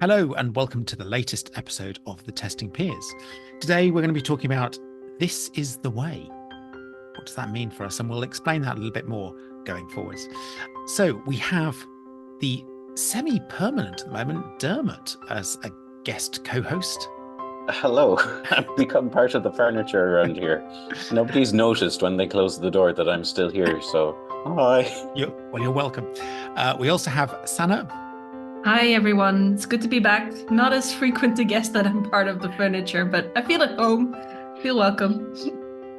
Hello and welcome to the latest episode of The Testing Peers. Today we're going to be talking about This is the Way. What does that mean for us? And we'll explain that a little bit more going forwards. So we have the semi-permanent at the moment, Dermot, as a guest co-host. Hello, I've become part of the furniture around here. Nobody's noticed when they close the door that I'm still here, so hi. You're welcome. We also have Sanne. Hi everyone, it's good to be back. Not as frequent a guest that I'm part of the furniture, but I feel at home, feel welcome.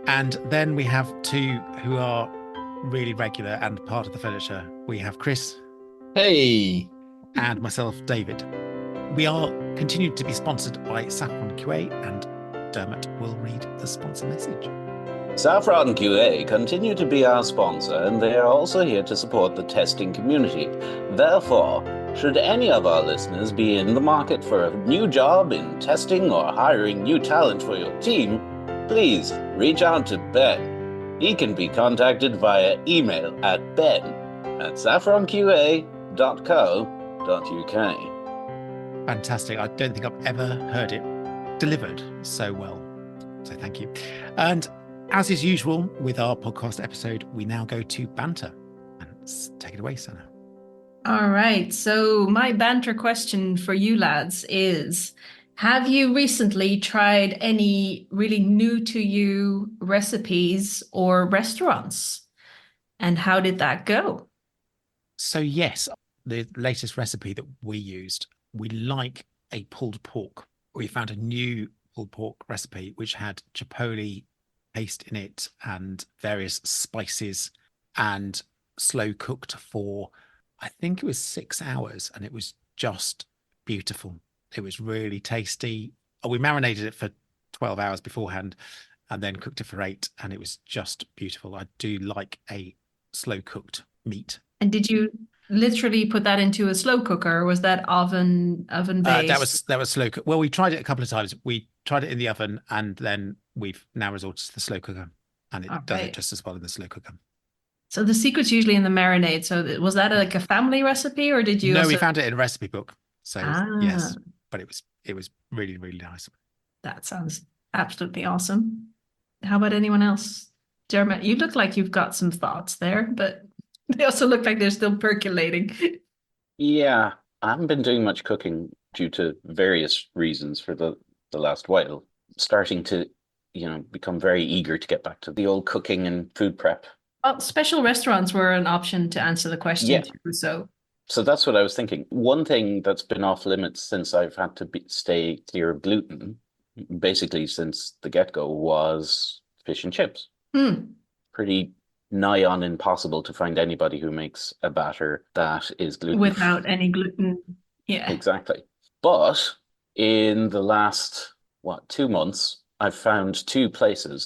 And then we have two who are really regular and part of the furniture. We have Chris. Hey! And myself, David. We are continued to be sponsored by Saffron QA, and Dermot will read the sponsor message. Saffron QA continue to be our sponsor, and they are also here to support the testing community. Therefore, should any of our listeners be in the market for a new job in testing or hiring new talent for your team, please reach out to Ben. He can be contacted via email at ben@saffronqa.co.uk. Fantastic. I don't think I've ever heard it delivered so well. So thank you. And as is usual with our podcast episode, we now go to banter. And take it away, Sanne. All right, so my banter question for you lads is, have you recently tried any really new to you recipes or restaurants? And how did that go? So yes, the latest recipe that we used, we like a pulled pork. We found a new pulled pork recipe which had chipotle paste in it and various spices and slow cooked for, I think it was 6 hours, and it was just beautiful. It was really tasty. We marinated it for 12 hours beforehand and then cooked it for 8, and it was just beautiful. I do like a slow cooked meat. And did you literally put that into a slow cooker, or was that oven based? That was slow cook. Well, we tried it a couple of times. We tried it in the oven, and then we've now resorted to the slow cooker, and it does it just as well in the slow cooker. So the secret's usually in the marinade. So was that like a family recipe, or did you? No, we found it in a recipe book. So yes, Ah, but it was really, really nice. that sounds absolutely awesome. How about anyone else? Dermot, you look like you've got some thoughts there, but they also look like they're still percolating. Yeah, I haven't been doing much cooking due to various reasons for the last while. Starting to, become very eager to get back to the old cooking and food prep. Well, special restaurants were an option to answer the question Yeah. too. So that's what I was thinking. One thing that's been off limits since I've had to stay clear of gluten, basically since the get-go, was fish and chips. Pretty nigh on impossible to find anybody who makes a batter that is gluten without any gluten. Yeah. Exactly. But in the last 2 months, I've found two restaurants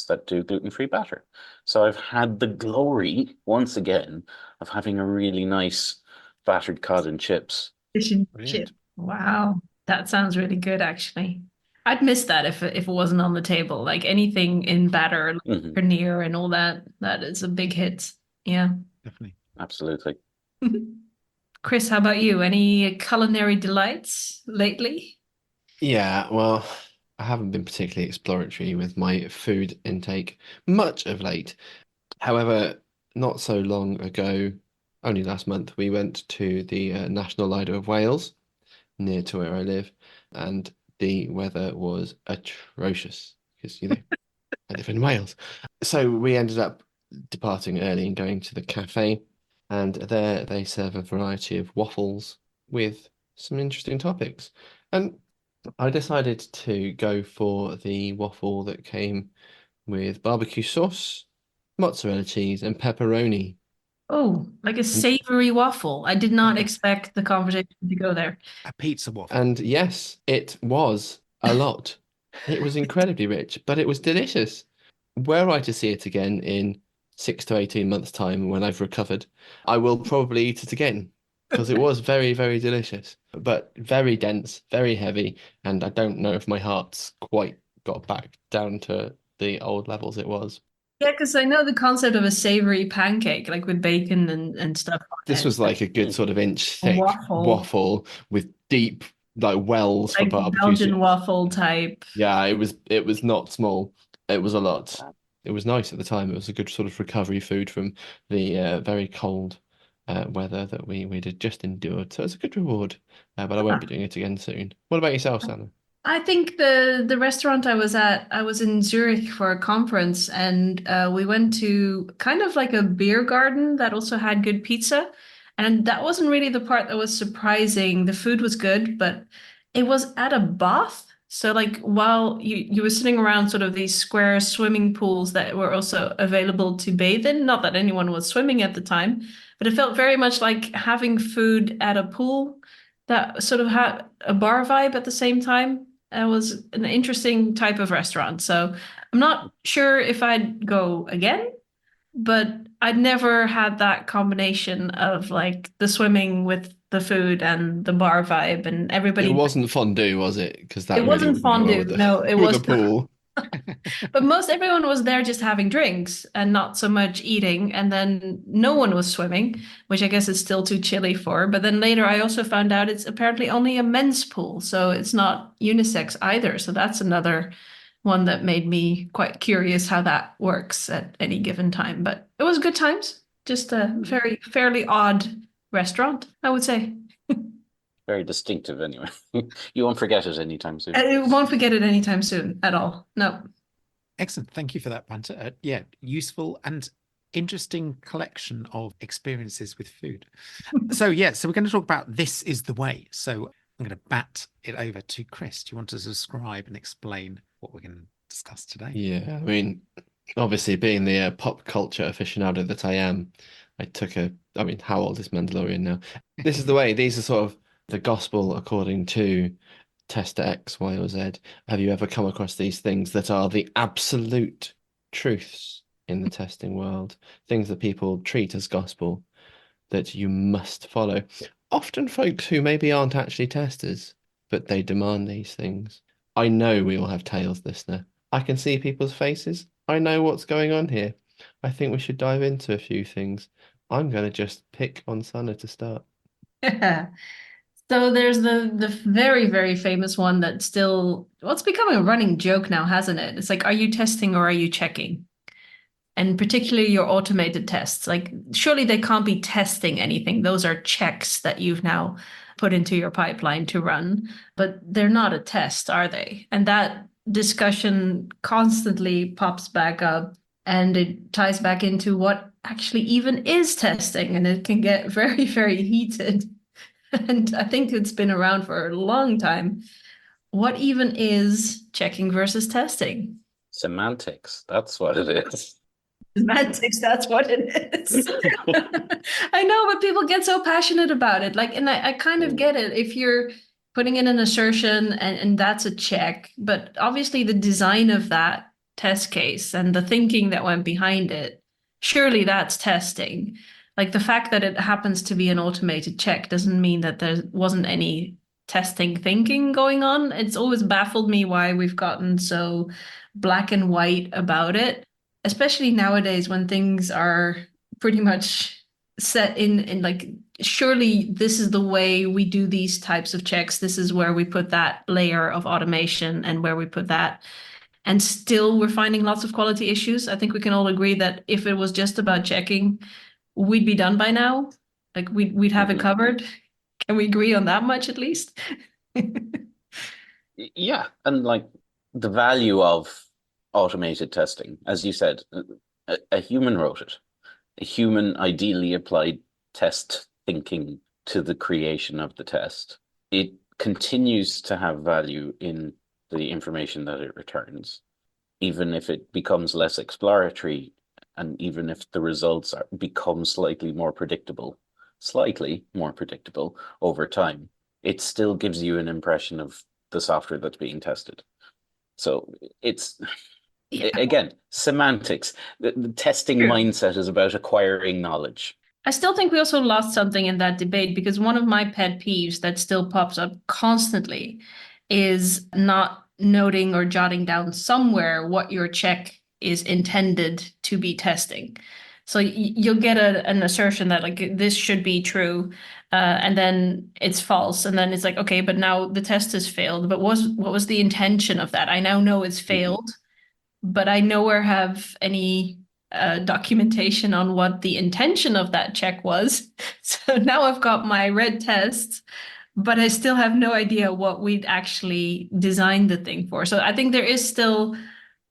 that do gluten-free batter. So I've had the glory once again of having a really nice battered cod and chips. Fish and Brilliant. chip. Wow. That sounds really good, actually. I'd miss that if it wasn't on the table. Like anything in batter, like paneer and all that, that is a big hit. Yeah. Definitely. Absolutely. Chris, how about you? Any culinary delights lately? Yeah, well, I haven't been particularly exploratory with my food intake much of late. However, not so long ago, only last month, we went to the National Lido of Wales, near to where I live, and the weather was atrocious because, I live in Wales. So we ended up departing early and going to the cafe, and there they serve a variety of waffles with some interesting topics. And I decided to go for the waffle that came with barbecue sauce, mozzarella cheese, and pepperoni. Oh, like a savory waffle. I did not expect the conversation to go there. A pizza waffle. And yes, it was a lot. It was incredibly rich, but it was delicious. Were I to see it again in 6 to 18 months' time when I've recovered, I will probably eat it again because it was very, very delicious, but very dense, very heavy. And I don't know if my heart's quite got back down to the old levels it was. Yeah, because I know the concept of a savory pancake, like with bacon and stuff on This it. was like a good sort of inch A thick waffle, waffle with deep like wells for like barbecue. Belgian waffle type. Yeah, it was not small. It was a lot. It was nice at the time. It was a good sort of recovery food from the very cold weather that we had just endured. So it's a good reward. But I won't be doing it again soon. What about yourself, Santa? I think the restaurant I was at, I was in Zurich for a conference, and we went to kind of like a beer garden that also had good pizza. And that wasn't really the part that was surprising. The food was good, but it was at a bath. So like while you were sitting around sort of these square swimming pools that were also available to bathe in, not that anyone was swimming at the time, but it felt very much like having food at a pool that sort of had a bar vibe at the same time. It was an interesting type of restaurant. So I'm not sure if I'd go again, but I'd never had that combination of like the swimming with the food and the bar vibe and It everybody. wasn't fondue, was it? Because It that really wasn't wouldn't go well fondue. with the No, it with the was pool. but most everyone was there just having drinks and not so much eating. And then no one was swimming, which I guess is still too chilly for. But then later I also found out it's apparently only a men's pool. So it's not unisex either. So that's another one that made me quite curious how that works at any given time. But it was good times. Just a very fairly odd restaurant, I would say. Very distinctive, anyway. You won't forget it anytime soon. I won't forget it anytime soon at all. No. Excellent. Thank you for that, Banter. Yeah, useful and interesting collection of experiences with food. So we're going to talk about This is the Way. So I'm going to bat it over to Chris. Do you want to describe and explain what we're going to discuss today? Yeah, I mean, obviously being the pop culture aficionado that I am, I mean, how old is Mandalorian now? This is the way. These are sort of the gospel according to Tester X, Y, or Z. Have you ever come across these things that are the absolute truths in the testing world? Things that people treat as gospel that you must follow. Often folks who maybe aren't actually testers, but they demand these things. I know we all have tales, listener. I can see people's faces. I know what's going on here. I think we should dive into a few things. I'm going to just pick on Sana to start. So there's the very, very famous one that still, well, it's becoming a running joke now, hasn't it? It's like, are you testing or are you checking? And particularly your automated tests. Like, surely they can't be testing anything. Those are checks that you've now put into your pipeline to run, but they're not a test, are they? And that discussion constantly pops back up, and it ties back into what actually even is testing, and it can get very, very heated. And I think it's been around for a long time. What even is checking versus testing? Semantics, that's what it is. Semantics, that's what it is. I know, but people get so passionate about it. Like, and I kind of get it. If you're putting in an assertion and that's a check, but obviously the design of that test case and the thinking that went behind it, surely that's testing. Like the fact that it happens to be an automated check doesn't mean that there wasn't any testing thinking going on. It's always baffled me why we've gotten so black and white about it, especially nowadays when things are pretty much set in like, surely this is the way we do these types of checks. This is where we put that layer of automation and where we put that. And still we're finding lots of quality issues. I think we can all agree that if it was just about checking, we'd be done by now. Like we'd have it covered. Can we agree on that much at least? Yeah, and like the value of automated testing, as you said, a human wrote it. A human ideally applied test thinking to the creation of the test. It continues to have value in the information that it returns, even if it becomes less exploratory, and even if the results become slightly more predictable over time. It still gives you an impression of the software that's being tested. So it's, again, semantics. The testing mindset is about acquiring knowledge. I still think we also lost something in that debate, because one of my pet peeves that still pops up constantly is not noting or jotting down somewhere what your check is intended to be testing. So you'll get an assertion that like this should be true, and then it's false, and then it's like, okay, but now the test has failed. But what was the intention of that? I now know it's failed, but I nowhere have any documentation on what the intention of that check was. So now I've got my red tests, but I still have no idea what we'd actually designed the thing for. So I think there is still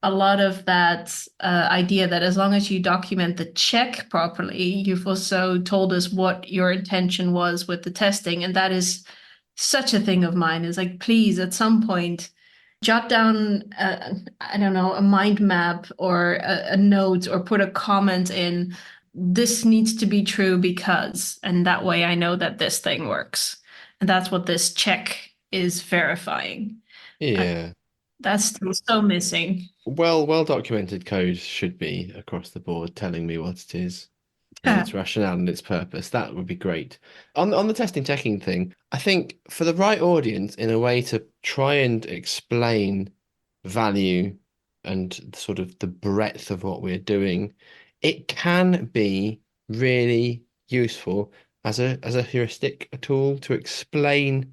a lot of that idea that as long as you document the check properly, you've also told us what your intention was with the testing. And that is such a thing of mine, is like, please, at some point, jot down, I don't know, a mind map or a note, or put a comment in, this needs to be true because, and that way I know that this thing works. And that's what this check is verifying. Yeah. That's still so missing. Well documented code should be across the board telling me what it is and its rationale and its purpose. That would be great. On the testing teching thing, I think for the right audience, in a way to try and explain value and sort of the breadth of what we're doing, it can be really useful as a heuristic, a tool to explain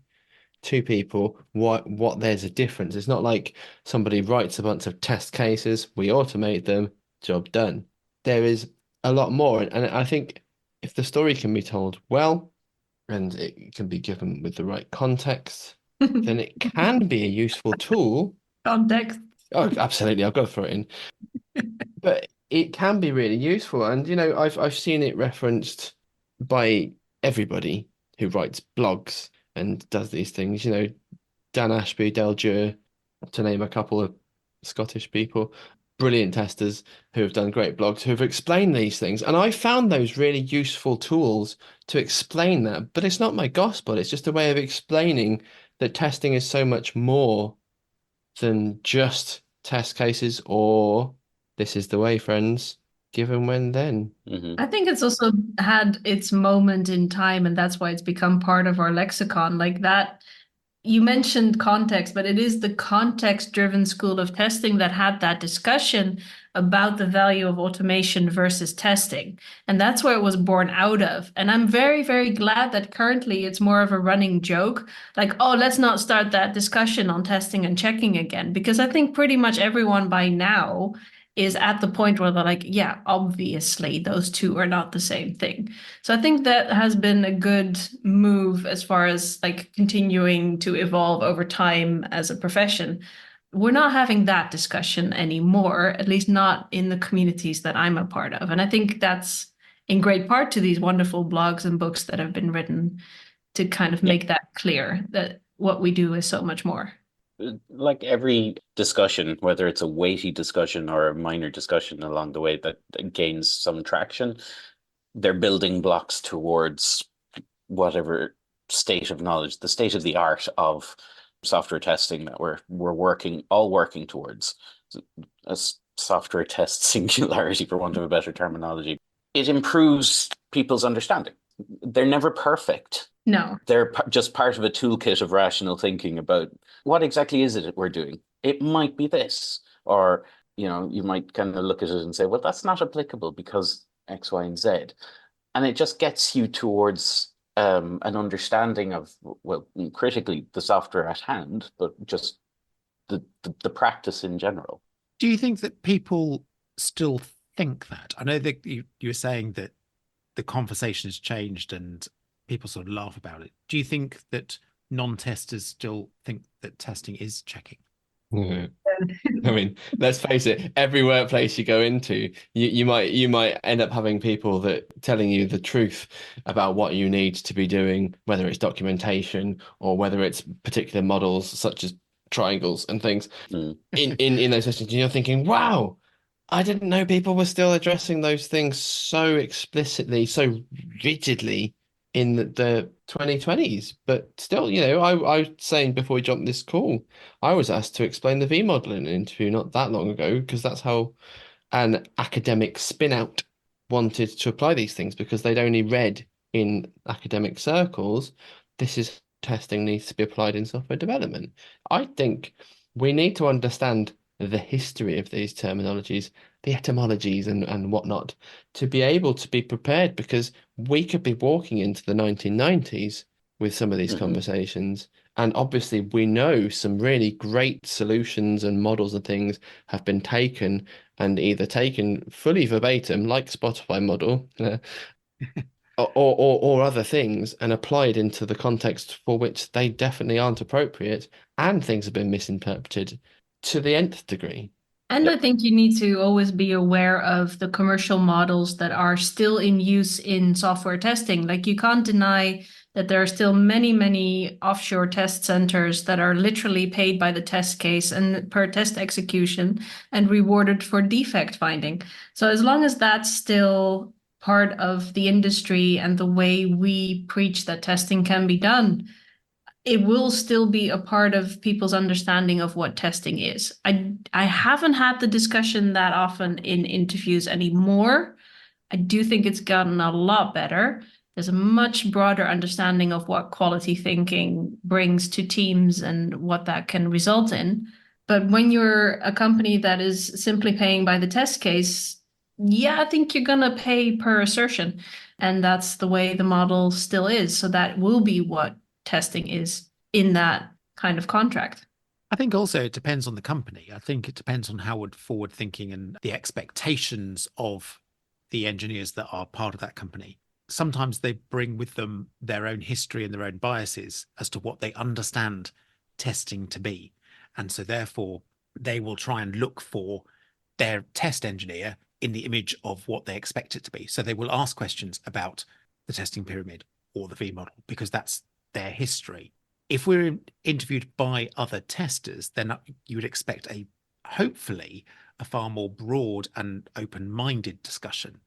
to people what there's a difference. It's not like somebody writes a bunch of test cases, we automate them, job done. There is a lot more, and I think if the story can be told well and it can be given with the right context, then it can be a useful tool. Context. Oh, absolutely, I've got to throw it in. But it can be really useful, and I've seen it referenced by everybody who writes blogs and does these things. Dan Ashby, Del Dure, to name a couple of Scottish people, brilliant testers who have done great blogs, who have explained these things. And I found those really useful tools to explain that. But it's not my gospel. It's just a way of explaining that testing is so much more than just test cases or this is the way, friends, given when then. I think it's also had its moment in time, and that's why it's become part of our lexicon. Like that, you mentioned context, but it is the context-driven school of testing that had that discussion about the value of automation versus testing. And that's where it was born out of. And I'm very, very glad that currently it's more of a running joke. Like, oh, let's not start that discussion on testing and checking again. Because I think pretty much everyone by now is at the point where they're like, yeah, obviously those two are not the same thing. So I think that has been a good move as far as like continuing to evolve over time as a profession. We're not having that discussion anymore, at least not in the communities that I'm a part of. And I think that's in great part to these wonderful blogs and books that have been written to kind of make that clear that what we do is so much more. Like every discussion, whether it's a weighty discussion or a minor discussion along the way that gains some traction, they're building blocks towards whatever state of knowledge, the state of the art of software testing that we're working towards. A software test singularity, for want of a better terminology. It improves people's understanding. They're never perfect. No. They're just part of a toolkit of rational thinking about what exactly is it that we're doing. It might be this, or, you might kind of look at it and say, well, that's not applicable because X, Y, and Z. And it just gets you towards an understanding of, well, critically, the software at hand, but just the practice in general. Do you think that people still think that? I know that you were saying that the conversation has changed and people sort of laugh about it. Do you think that non-testers still think that testing is checking? I mean, let's face it, every workplace you go into, you might end up having people that telling you the truth about what you need to be doing, whether it's documentation or whether it's particular models such as triangles and things in those sessions. And you're thinking, wow, I didn't know people were still addressing those things so explicitly, so rigidly in the 2020s. But still, I was saying before we jumped this call, I was asked to explain the V model in an interview not that long ago, because that's how an academic spin out wanted to apply these things, because they'd only read in academic circles, this is testing needs to be applied in software development. I think we need to understand the history of these terminologies, the etymologies and whatnot, to be able to be prepared, because we could be walking into the 1990s with some of these conversations. And obviously, we know some really great solutions and models and things have been taken and either taken fully verbatim, like Spotify model, or other things, and applied into the context for which they definitely aren't appropriate, and things have been misinterpreted to the nth degree. And I think you need to always be aware of the commercial models that are still in use in software testing. Like, you can't deny that there are still many, many offshore test centers that are literally paid by the test case and per test execution and rewarded for defect finding. So as long as that's still part of the industry and the way we preach that testing can be done, it will still be a part of people's understanding of what testing is. I haven't had the discussion that often in interviews anymore. I do think it's gotten a lot better. There's a much broader understanding of what quality thinking brings to teams and what that can result in. But when you're a company that is simply paying by the test case, yeah, I think you're going to pay per assertion. And that's the way the model still is. So that will be what testing is in that kind of contract. I think also it depends on the company. I think it depends on how forward thinking and the expectations of the engineers that are part of that company. Sometimes they bring with them their own history and their own biases as to what they understand testing to be. And so therefore they will try and look for their test engineer in the image of what they expect it to be. So they will ask questions about the testing pyramid or the V model because that's their history. If we're interviewed by other testers, then you would expect hopefully a far more broad and open-minded discussion.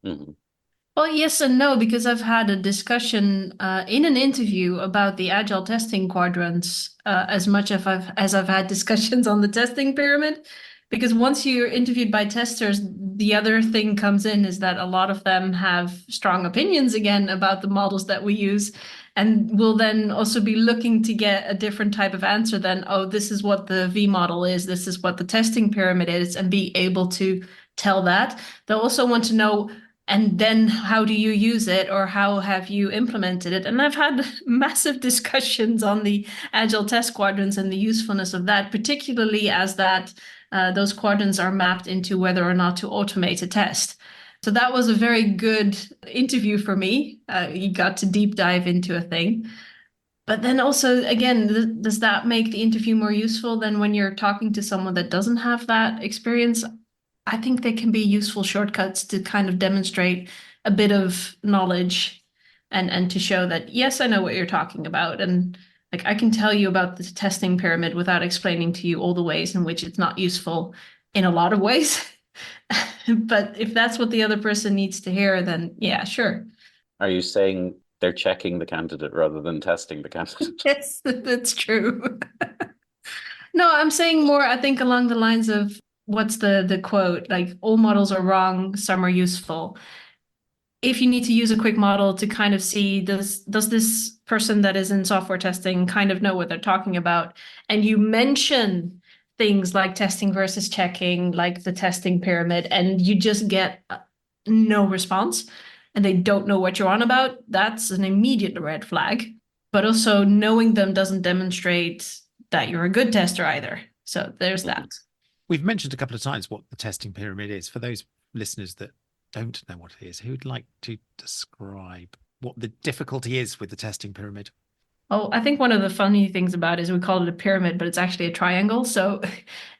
Mm-hmm. Well, yes and no, because I've had a discussion in an interview about the agile testing quadrants as much as I've had discussions on the testing pyramid. Because once you're interviewed by testers, the other thing comes in is that a lot of them have strong opinions again about the models that we use, and will then also be looking to get a different type of answer than, oh, this is what the V model is, this is what the testing pyramid is, and be able to tell that. They'll also want to know, and then how do you use it, or how have you implemented it? And I've had massive discussions on the agile test quadrants and the usefulness of that, particularly as those quadrants are mapped into whether or not to automate a test. So that was a very good interview for me. You got to deep dive into a thing. But then also, again, does that make the interview more useful than when you're talking to someone that doesn't have that experience? I think they can be useful shortcuts to kind of demonstrate a bit of knowledge and to show that, yes, I know what you're talking about. And like, I can tell you about the testing pyramid without explaining to you all the ways in which it's not useful in a lot of ways. But if that's what the other person needs to hear, then yeah, sure. Are you saying they're checking the candidate rather than testing the candidate? Yes, that's true. No, I'm saying more, I think, along the lines of what's the quote, like, all models are wrong, some are useful. If you need to use a quick model to kind of see, does this person that is in software testing kind of know what they're talking about? And you mention things like testing versus checking, like the testing pyramid, and you just get no response, and they don't know what you're on about, that's an immediate red flag. But also, knowing them doesn't demonstrate that you're a good tester either. So there's that. We've mentioned a couple of times what the testing pyramid is. For those listeners that don't know what it is, who would like to describe what the difficulty is with the testing pyramid? Oh, I think one of the funny things about it is we call it a pyramid, but it's actually a triangle. So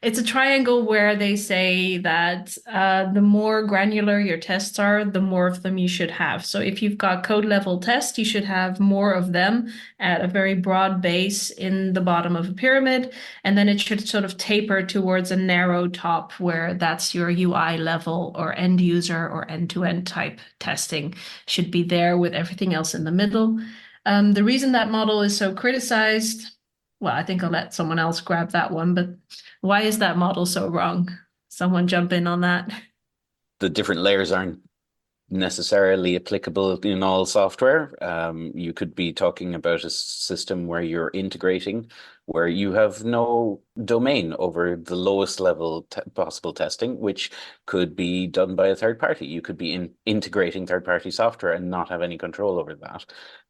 it's a triangle where they say that the more granular your tests are, the more of them you should have. So if you've got code level tests, you should have more of them at a very broad base in the bottom of a pyramid. And then it should sort of taper towards a narrow top where that's your UI level or end user or end-to-end type testing should be there, with everything else in the middle. The reason that model is so criticized, well, I think I'll let someone else grab that one, but why is that model so wrong? Someone jump in on that. The different layers aren't necessarily applicable in all software. You could be talking about a system where you're integrating, where you have no domain over the lowest level possible testing, which could be done by a third party. You could be integrating third party software and not have any control over that.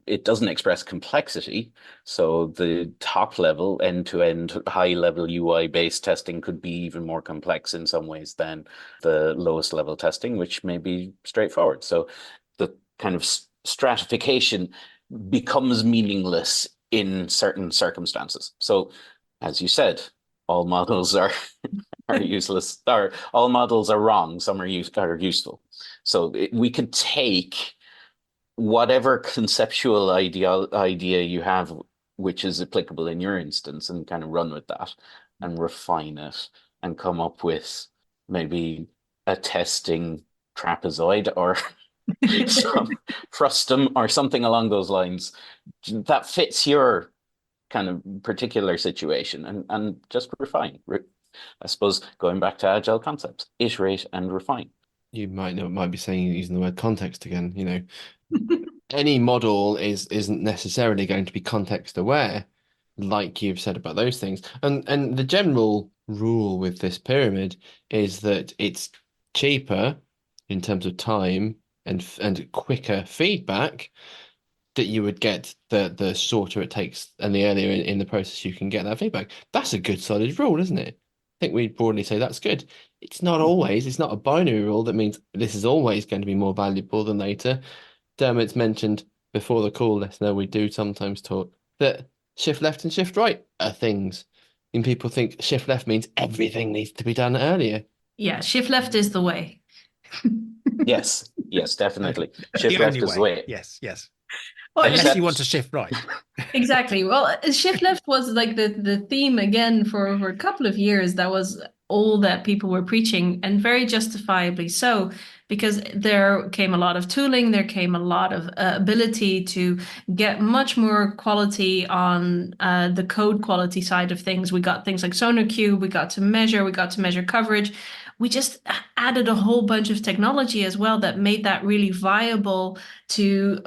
It doesn't express complexity. So the top level, end-to-end, high-level UI-based testing could be even more complex in some ways than the lowest level testing, which may be straightforward. So the kind of stratification becomes meaningless in certain circumstances. So, as you said, all models are useless, or all models are wrong. Some are useful. So we could take whatever conceptual idea you have, which is applicable in your instance, and kind of run with that and refine it and come up with maybe a testing trapezoid or some frustum or something along those lines that fits your kind of particular situation, and just refine. I suppose going back to agile concepts, iterate and refine. You might be saying using the word context again, any model isn't necessarily going to be context aware, like you've said about those things. And the general rule with this pyramid is that it's cheaper in terms of time and quicker feedback that you would get the shorter it takes and the earlier in the process you can get that feedback. That's a good solid rule, isn't it? I think we'd broadly say that's good. It's not a binary rule that means this is always going to be more valuable than later. Dermot's mentioned before the call, listener, we do sometimes talk that shift left and shift right are things. And people think shift left means everything needs to be done earlier. Yeah, shift left is the way. Yes, definitely. Shift The left only is the way. way. Yes. Well, Unless you want to shift right. exactly. Well, shift left was like the theme again for over a couple of years. That was all that people were preaching, and very justifiably so, because there came a lot of tooling, there came a lot of ability to get much more quality on the code quality side of things. We got things like SonarQube, we got to measure coverage. We just added a whole bunch of technology as well that made that really viable to,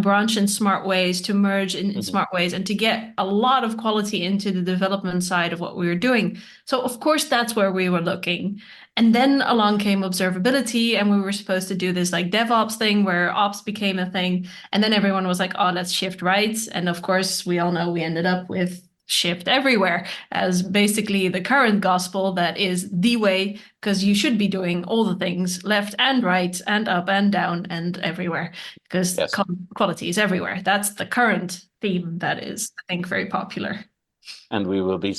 branch in smart ways, to merge in smart ways, and to get a lot of quality into the development side of what we were doing. So of course, that's where we were looking. And then along came observability, and we were supposed to do this like DevOps thing where ops became a thing. And then everyone was like, oh, let's shift right. And of course, we all know we ended up with shift everywhere as basically the current gospel that is the way, because you should be doing all the things left and right and up and down and everywhere, because Yes. quality is everywhere. That's the current theme that is, I think, very popular. And we will be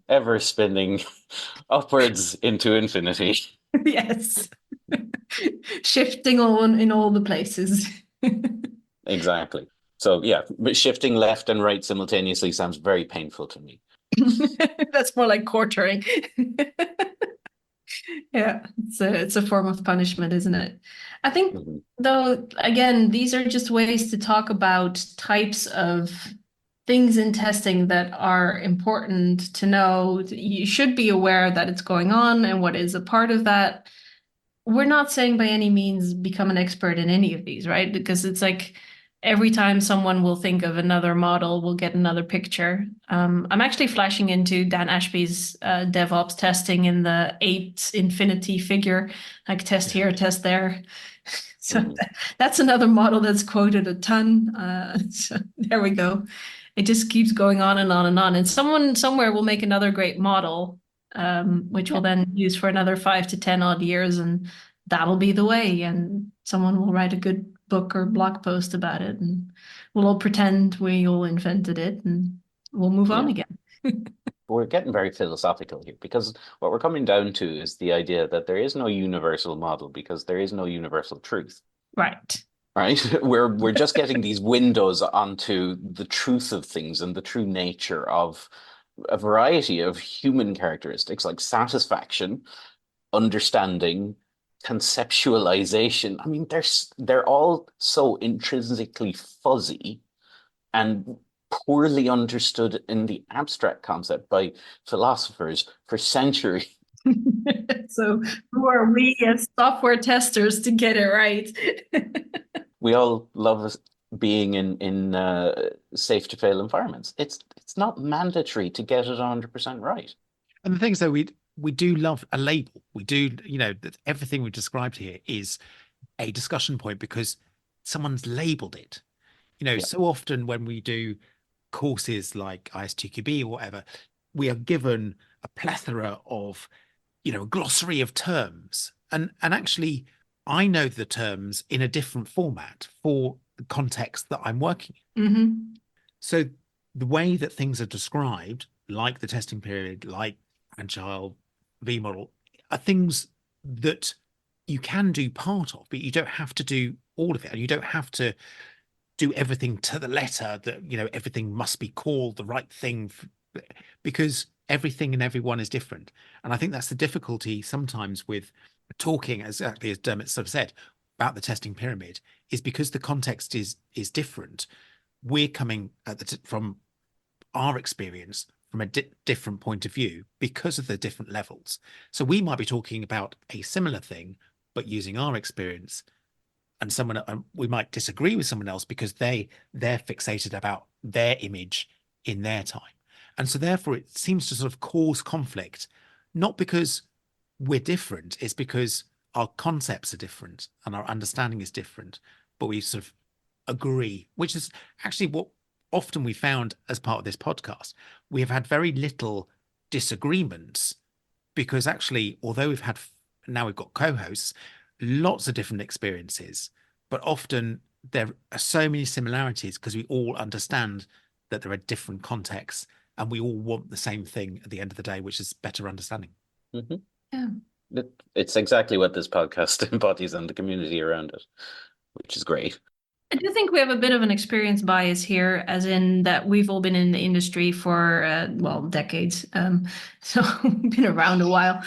ever spinning upwards into infinity. Yes. Shifting on in all the places. Exactly. So yeah, but shifting left and right simultaneously sounds very painful to me. That's more like quartering. Yeah, it's a form of punishment, isn't it? I think, though, again, these are just ways to talk about types of things in testing that are important to know. You should be aware that it's going on and what is a part of that. We're not saying by any means become an expert in any of these, right? Because it's like every time someone will think of another model, we'll get another picture. I'm actually flashing into Dan Ashby's DevOps testing in the 8 infinity figure, like test here, test there. So that's another model that's quoted a ton. So there we go. It just keeps going on and on and on. And someone somewhere will make another great model, which we'll then use for another 5 to 10 odd years, and that'll be the way. And someone will write a good book or blog post about it, and we'll all pretend we all invented it, and we'll move on again. We're getting very philosophical here, because what we're coming down to is the idea that there is no universal model because there is no universal truth. Right. We're just getting these windows onto the truth of things and the true nature of a variety of human characteristics like satisfaction, understanding, conceptualization. I mean, they're all so intrinsically fuzzy and poorly understood in the abstract concept by philosophers for centuries. So who are we as software testers to get it right? We all love being in safe to fail environments. It's not mandatory to get it 100% right. And the thing is, though, we do love a label. We do, that everything we've described here is a discussion point because someone's labeled it. Yeah. So often when we do courses like IS2QB or whatever, we are given a plethora of, a glossary of terms. And actually, I know the terms in a different format for the context that I'm working in. Mm-hmm. So the way that things are described, like the testing period, like Agile, V model, are things that you can do part of, but you don't have to do all of it. And you don't have to do everything to the letter that, everything must be called the right thing because everything and everyone is different. And I think that's the difficulty sometimes with talking, exactly as Dermot sort of said, about the testing pyramid, is because the context is different. We're coming at from our experience from a different point of view because of the different levels. So we might be talking about a similar thing, but using our experience, and we might disagree with someone else because they're fixated about their image in their time. And so therefore it seems to sort of cause conflict, not because we're different, it's because our concepts are different and our understanding is different, but we sort of agree, which is actually what often we found as part of this podcast. We have had very little disagreements because actually, although now we've got co-hosts, lots of different experiences, but often there are so many similarities because we all understand that there are different contexts and we all want the same thing at the end of the day, which is better understanding. Mm-hmm. Yeah. It's exactly what this podcast embodies and the community around it, which is great. I do think we have a bit of an experience bias here, as in that we've all been in the industry for, decades. So been around a while.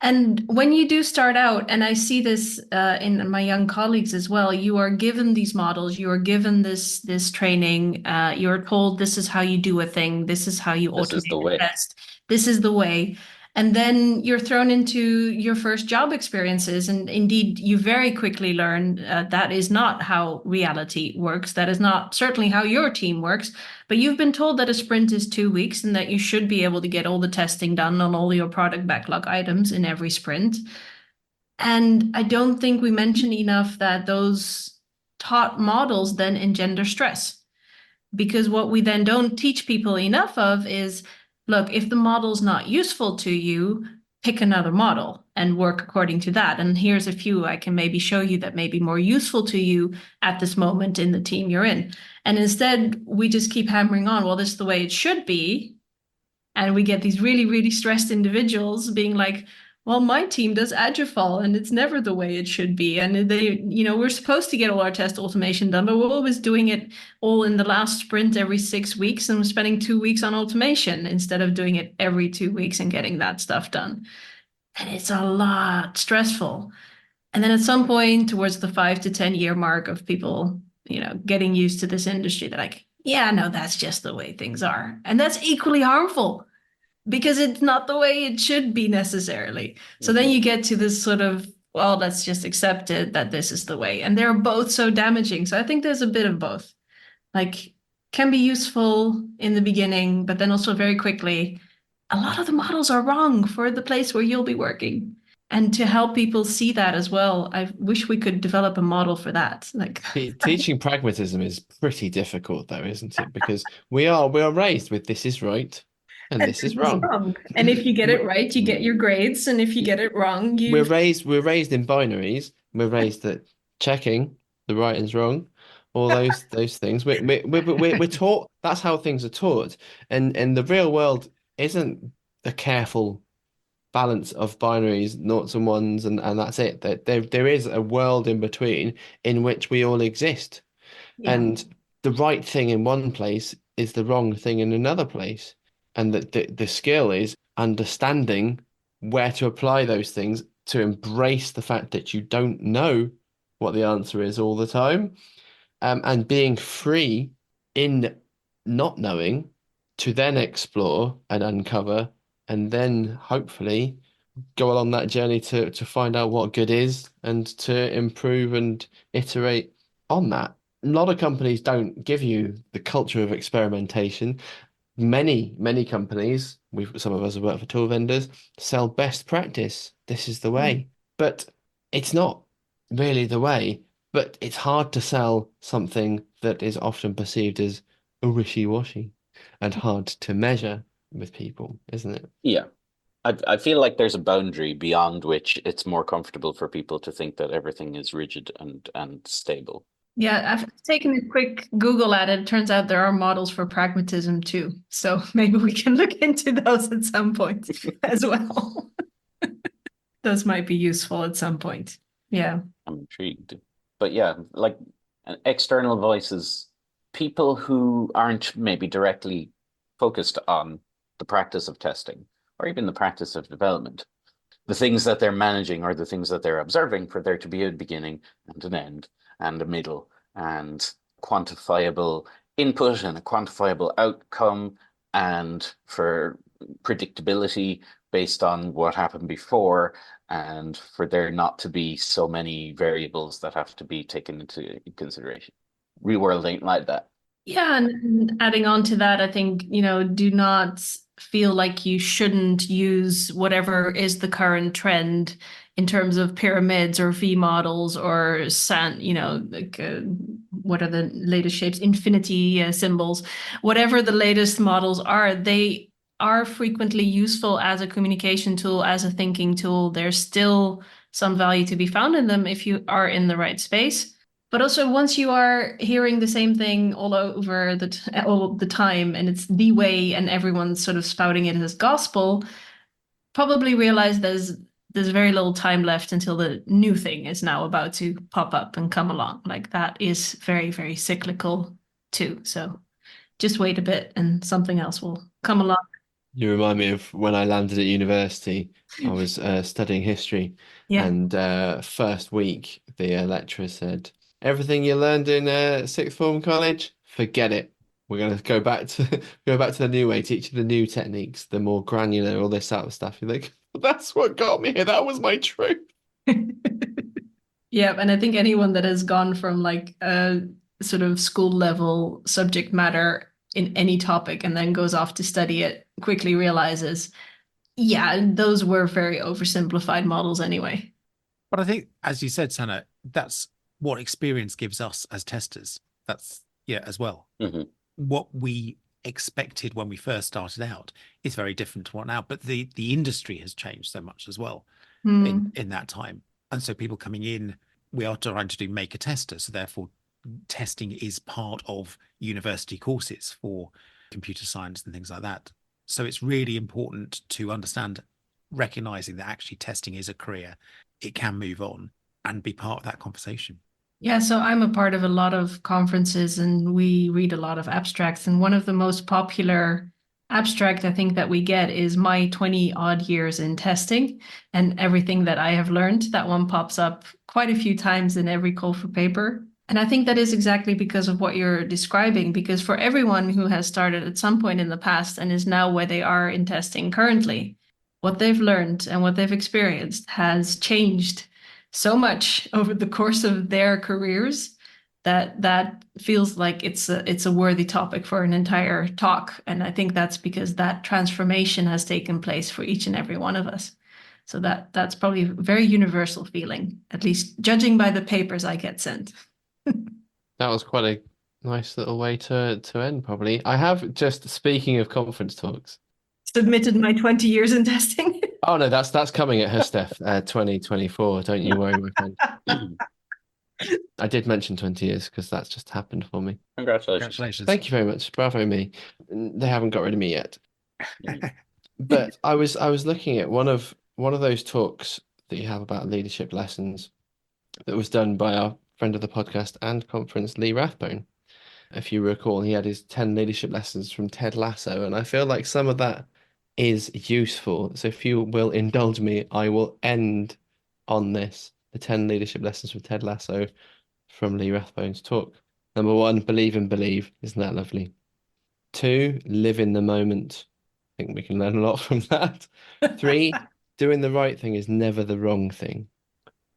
And when you do start out, and I see this in my young colleagues as well, you are given these models, you are given this training, you're told this is how you do a thing, this is how you automate a test, this is the way. And then you're thrown into your first job experiences. And indeed, you very quickly learn that is not how reality works. That is not certainly how your team works. But you've been told that a sprint is 2 weeks and that you should be able to get all the testing done on all your product backlog items in every sprint. And I don't think we mention enough that those taught models then engender stress. Because what we then don't teach people enough of is, look, if the model's not useful to you, pick another model and work according to that. And here's a few I can maybe show you that may be more useful to you at this moment in the team you're in. And instead, we just keep hammering on, well, this is the way it should be. And we get these really, really stressed individuals being like, well, my team does Agile and it's never the way it should be. And we're supposed to get all our test automation done, but we're always doing it all in the last sprint every 6 weeks. And we're spending 2 weeks on automation instead of doing it every 2 weeks and getting that stuff done. And it's a lot stressful. And then at some point towards the 5 to 10 year mark of people, getting used to this industry, they're like, yeah, no, that's just the way things are. And that's equally harmful because it's not the way it should be necessarily. So then you get to this sort of, well, let's just accept it that this is the way. And they're both so damaging. So I think there's a bit of both. Like, can be useful in the beginning, but then also very quickly, a lot of the models are wrong for the place where you'll be working. And to help people see that as well, I wish we could develop a model for that. Like Teaching pragmatism is pretty difficult though, isn't it? Because we are raised with this is right and this is wrong. And if you get it right, you get your grades. And if you get it wrong, we're raised in binaries. We're raised that checking the right and wrong, all those things. We're taught that's how things are taught. And the real world isn't a careful balance of binaries, noughts and ones, and that's it. That there is a world in between in which we all exist. Yeah. And the right thing in one place is the wrong thing in another place. And the skill is understanding where to apply those things to embrace the fact that you don't know what the answer is all the time, and being free in not knowing to then explore and uncover and then hopefully go along that journey to find out what good is and to improve and iterate on that. A lot of companies don't give you the culture of experimentation. Many companies, some of us have worked for tool vendors, sell best practice. This is the way. But it's not really the way. But it's hard to sell something that is often perceived as wishy-washy and hard to measure with people, isn't it? Yeah. I feel like there's a boundary beyond which it's more comfortable for people to think that everything is rigid and stable. Yeah, I've taken a quick Google at it. It turns out there are models for pragmatism too. So maybe we can look into those at some point as well. Those might be useful at some point. Yeah. I'm intrigued. But yeah, like external voices, people who aren't maybe directly focused on the practice of testing or even the practice of development, the things that they're managing or the things that they're observing, for there to be a beginning and an end and a middle and quantifiable input and a quantifiable outcome, and for predictability based on what happened before, and for there not to be so many variables that have to be taken into consideration. Real world ain't like that. Yeah, and adding on to that, I think, do not feel like you shouldn't use whatever is the current trend in terms of pyramids or V models or what are the latest shapes, infinity symbols, whatever the latest models are, they are frequently useful as a communication tool, as a thinking tool. There's still some value to be found in them if you are in the right space. But also, once you are hearing the same thing all over all the time, and it's the way, and everyone's sort of spouting it as gospel, probably realize there's very little time left until the new thing is now about to pop up and come along. Like that is very, very cyclical too. So just wait a bit, and something else will come along. You remind me of when I landed at university. I was studying history, Yeah. and first week the lecturer said, "Everything you learned in sixth form college, forget it. We're going to go back to go back to the new way, teach you the new techniques, the more granular, all this sort of stuff." You're like, "That's what got me here. That was my truth." Yeah, and I think anyone that has gone from like a sort of school level subject matter in any topic and then goes off to study it quickly realizes, yeah, those were very oversimplified models anyway. But I think, as you said, Sanne, that's what experience gives us as testers. That's, yeah, as well. Mm-hmm. What we expected when we first started out is very different to what now. But the industry has changed so much as well in that time. And so people coming in, we are trying to do make a tester. So therefore, testing is part of university courses for computer science and things like that. So it's really important to understand, recognizing that actually testing is a career. It can move on and be part of that conversation. Yeah, so I'm a part of a lot of conferences and we read a lot of abstracts. And one of the most popular abstract I think that we get is my 20 odd years in testing and everything that I have learned. That one pops up quite a few times in every call for paper. And I think that is exactly because of what you're describing, because for everyone who has started at some point in the past and is now where they are in testing currently, what they've learned and what they've experienced has changed so much over the course of their careers that feels like it's a worthy topic for an entire talk. And I think that's because that transformation has taken place for each and every one of us. So that's probably a very universal feeling, at least judging by the papers I get sent. That was quite a nice little way to end, probably. I have, just speaking of conference talks, Submitted my 20 years in testing. oh no, that's coming at HESTEF 2024. Don't you worry, my friend. I did mention 20 years because that's just happened for me. Congratulations. Thank you very much. Bravo me. They haven't got rid of me yet. But I was looking at one of those talks that you have about leadership lessons that was done by our friend of the podcast and conference, Lee Rathbone. If you recall, he had his 10 leadership lessons from Ted Lasso, and I feel like some of that is useful. So if you will indulge me, I will end on this. The 10 leadership lessons from Ted Lasso from Lee Rathbone's talk. Number 1, believe and believe. Isn't that lovely? 2, live in the moment. think we can learn a lot from that. 3, doing the right thing is never the wrong thing.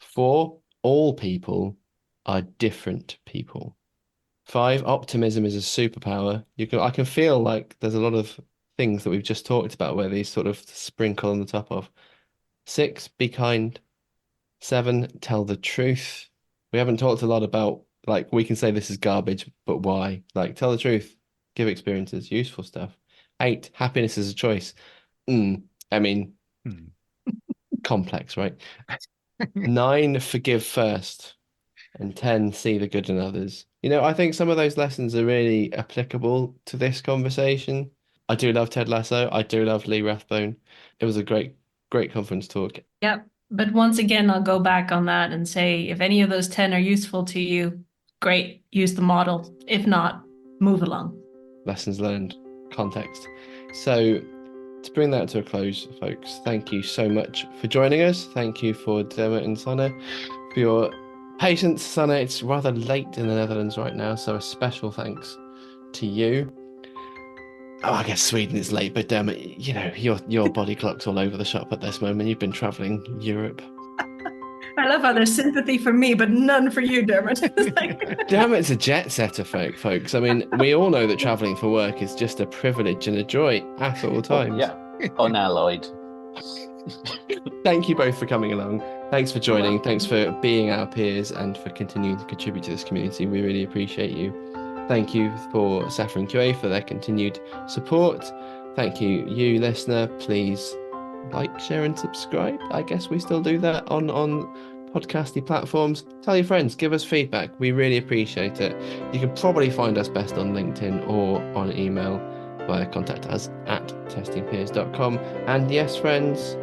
4, all people are different people. 5, optimism is a superpower. I can feel like there's a lot of things that we've just talked about where these sort of sprinkle on the top of. 6, be kind. 7, tell the truth. We haven't talked a lot about, like, we can say this is garbage, but why? Like, tell the truth, give experiences, useful stuff. 8, happiness is a choice. I mean, complex, right? 9, forgive first. And 10, see the good in others. I think some of those lessons are really applicable to this conversation. I do love Ted Lasso. I do love Lee Rathbone. It was a great, great conference talk. Yep. But once again, I'll go back on that and say, if any of those 10 are useful to you, great, use the model. If not, move along. Lessons learned, context. So to bring that to a close, folks, thank you so much for joining us. Thank you for Dermot and Sanne for your patience. Sanne, it's rather late in the Netherlands right now, so a special thanks to you. Oh, I guess Sweden is late, but Dermot, your body clock's all over the shop at this moment. You've been traveling Europe. I love how there's sympathy for me, but none for you, Dermot. Dermot's a jet setter, folks. I mean, we all know that traveling for work is just a privilege and a joy at all times. Unalloyed. Thank you both for coming along. Thanks for joining. Thanks for being our peers and for continuing to contribute to this community. We really appreciate you. Thank you for Saffron QA for their continued support. Thank you, listener. Please like, share, and subscribe. I guess we still do that on podcasty platforms. Tell your friends, give us feedback. We really appreciate it. You can probably find us best on LinkedIn or on email via contact us at testingpeers.com. And yes, friends,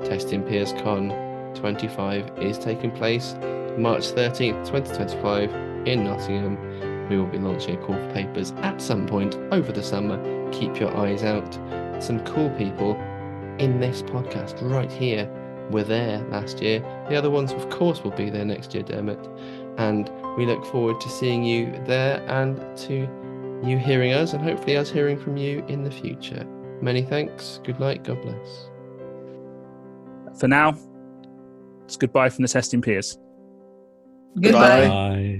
Testing Peers Con 25 is taking place March 13th, 2025 in Nottingham. We will be launching a call for papers at some point over the summer. Keep your eyes out. Some cool people in this podcast right here were there last year. The other ones, of course, will be there next year, Dermot. And we look forward to seeing you there and to you hearing us and hopefully us hearing from you in the future. Many thanks. Good night. God bless. For now, it's goodbye from the Testing Peers. Goodbye. Bye.